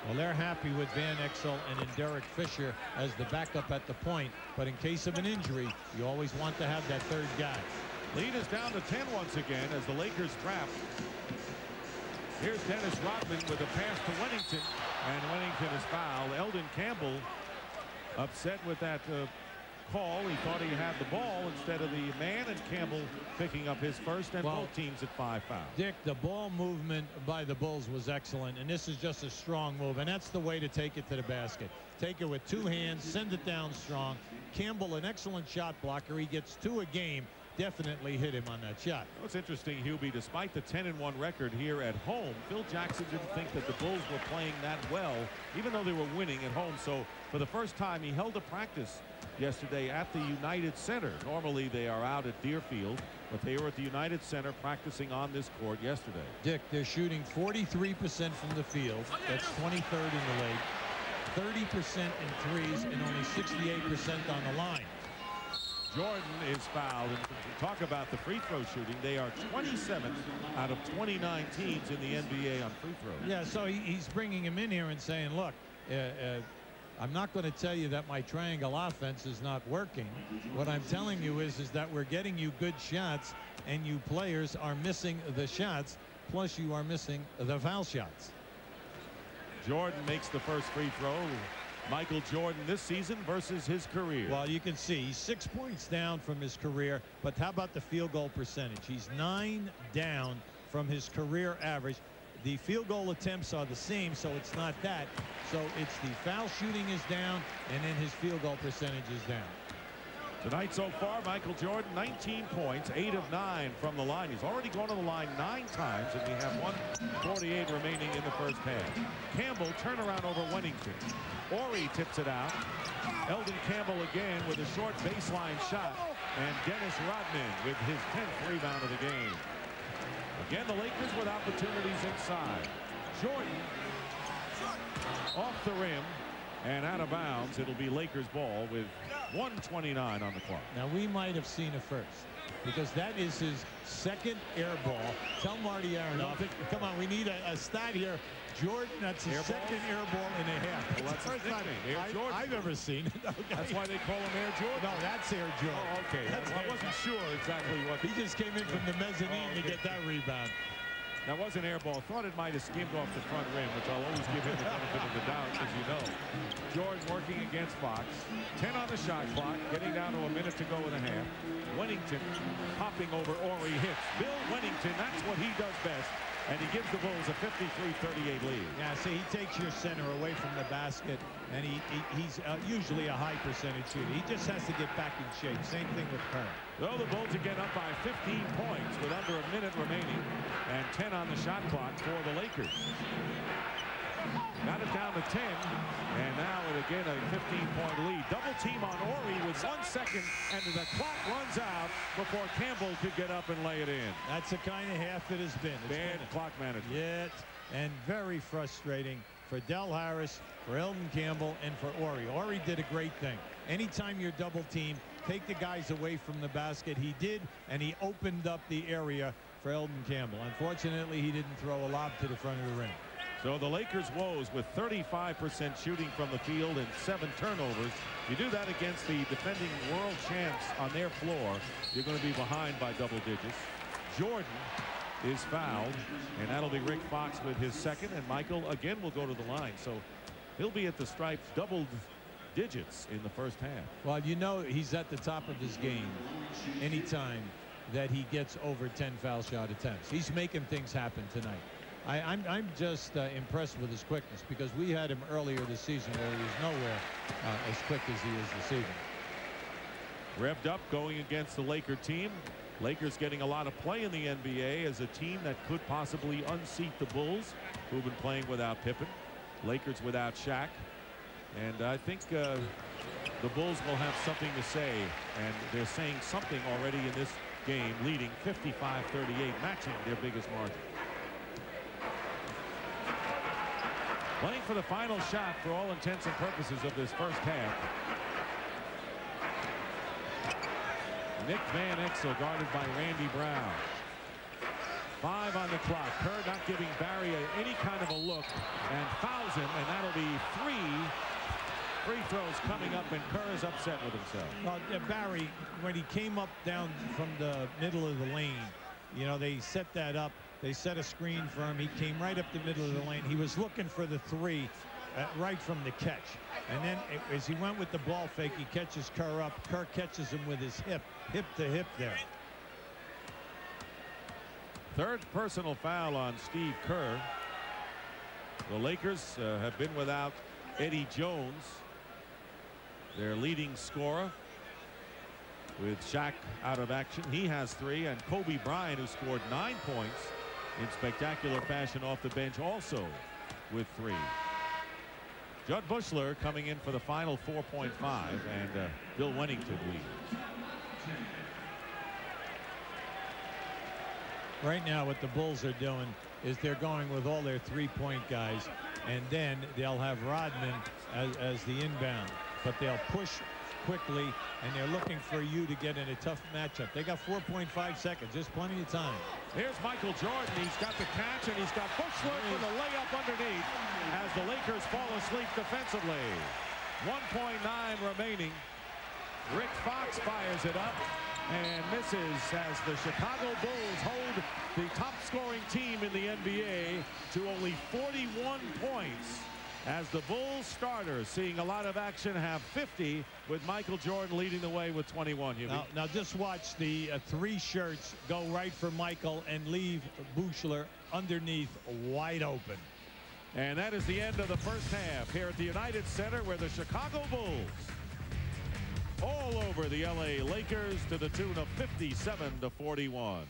Well, they're happy with Van Exel and in Derek Fisher as the backup at the point. But in case of an injury, you always want to have that 3rd guy. Lead is down to 10 once again as the Lakers trap. Here's Dennis Rodman with a pass to Wennington. And Wennington is fouled. Eldon Campbell upset with that call. He thought he had the ball instead of the man, and Campbell picking up his first, and both teams at 5 fouls. Dick, the ball movement by the Bulls was excellent, and this is just a strong move, and that's the way to take it to the basket. Take it with 2 hands, send it down strong. Campbell, an excellent shot blocker. He gets 2 a game. Definitely hit him on that shot. What's interesting, Hubie, despite the 10-1 record here at home, Phil Jackson didn't think that the Bulls were playing that well, even though they were winning at home. So for the first time, he held a practice yesterday at the United Center. Normally they are out at Deerfield, but they were at the United Center practicing on this court yesterday. Dick, they're shooting 43% from the field. That's 23rd in the league. 30% in threes and only 68% on the line. Jordan is fouled, and talk about the free throw shooting. They are 27th out of 29 teams in the NBA on free throws. Yeah, so he's bringing him in here and saying, look, I'm not going to tell you that my triangle offense is not working. What I'm telling you is that we're getting you good shots, and you players are missing the shots, plus you are missing the foul shots. Jordan makes the first free throw. Michael Jordan this season versus his career. Well, you can see he's 6 points down from his career, but how about the field goal percentage? He's 9 down from his career average. The field goal attempts are the same, so it's not that. So it's the foul shooting is down, and then his field goal percentage is down. Tonight so far, Michael Jordan, 19 points, 8 of 9 from the line. He's already gone to the line 9 times, and we have 1:48 remaining in the first half. Campbell turnaround over Wennington. Ori tips it out. Eldon Campbell again with a short baseline shot, and Dennis Rodman with his 10th rebound of the game. Again, the Lakers with opportunities inside. Jordan off the rim and out of bounds. It'll be Lakers ball with 1:29 on the clock. Now, we might have seen a first, because that is his 2nd air ball. Tell Marty Aronoff, come on, we need a stat here. Jordan, that's his 2nd air ball and a half. Well, that's the first time I've ever seen it. Okay. That's why they call him Air Jordan? No, that's Air Jordan. Oh, okay. I wasn't sure exactly what. He just came in from the mezzanine to get that rebound. That was an air ball. Thought it might have skimmed off the front rim, which I'll always give him the benefit of the doubt, as you know. Jordan working against Fox. 10 on the shot clock, getting down to a minute to go and a half. Wennington popping over Ori hits. Bill Wennington, that's what he does best. And he gives the Bulls a 53-38 lead. Yeah, see, he takes your center away from the basket, and he's usually a high percentage shooter. He just has to get back in shape. Same thing with Kerr. Well, the Bulls again up by 15 points with under a minute remaining, and 10 on the shot clock for the Lakers. Got it down to 10, and now again a 15-point lead. Double team on Ori with 1 second, and the clock runs out before Campbell could get up and lay it in. That's the kind of half it has been. Bad clock management. Yet, and very frustrating for Del Harris, for Eldon Campbell, and for Ori. Ori did a great thing. Anytime you're double teamed, take the guys away from the basket. He did, and he opened up the area for Eldon Campbell. Unfortunately, he didn't throw a lob to the front of the rim. So the Lakers woes with 35% shooting from the field and 7 turnovers. You do that against the defending world champs on their floor, you're going to be behind by double digits. Jordan is fouled, and that'll be Rick Fox with his 2nd, and Michael again will go to the line. So he'll be at the stripes double digits in the first half. Well, you know he's at the top of his game anytime that he gets over 10 foul shot attempts. He's making things happen tonight. I'm just impressed with his quickness, because we had him earlier this season where he was nowhere as quick as he is this evening. Revved up going against the Laker team. Lakers getting a lot of play in the NBA as a team that could possibly unseat the Bulls, who've been playing without Pippen. Lakers without Shaq. And I think the Bulls will have something to say, and they're saying something already in this game, leading 55-38, matching their biggest margin. Playing for the final shot for all intents and purposes of this first half. Nick Van Exel guarded by Randy Brown. 5 on the clock. Kerr not giving Barry any kind of a look, and fouls him, and that'll be 3 free throws coming up, and Kerr is upset with himself. Barry, when he came up down from the middle of the lane, you know, they set that up. They set a screen for him. He came right up the middle of the lane. He was looking for the 3, right from the catch. And then as he went with the ball fake, he catches Kerr up. Kerr catches him with his hip to hip there. Third personal foul on Steve Kerr. The Lakers have been without Eddie Jones, their leading scorer, with Shaq out of action. He has 3, and Kobe Bryant, who scored 9 points in spectacular fashion off the bench, also with 3. Judd Bushler coming in for the final 4.5, and Bill Wennington leads. Right now what the Bulls are doing is they're going with all their 3-point guys, and then they'll have Rodman as the inbound, but they'll push quickly, and they're looking for you to get in a tough matchup. They got 4.5 seconds. There's plenty of time. Here's Michael Jordan. He's got the catch, and he's got Bushler for the layup underneath as the Lakers fall asleep defensively. 1.9 remaining. Rick Fox fires it up and misses as the Chicago Bulls hold the top scoring team in the NBA to only 41 points, as the Bulls starters, seeing a lot of action, have 50, with Michael Jordan leading the way with 21. Now just watch the 3 shirts go right for Michael and leave Bushler underneath wide open. And that is the end of the first half here at the United Center, where the Chicago Bulls all over the LA Lakers to the tune of 57-41.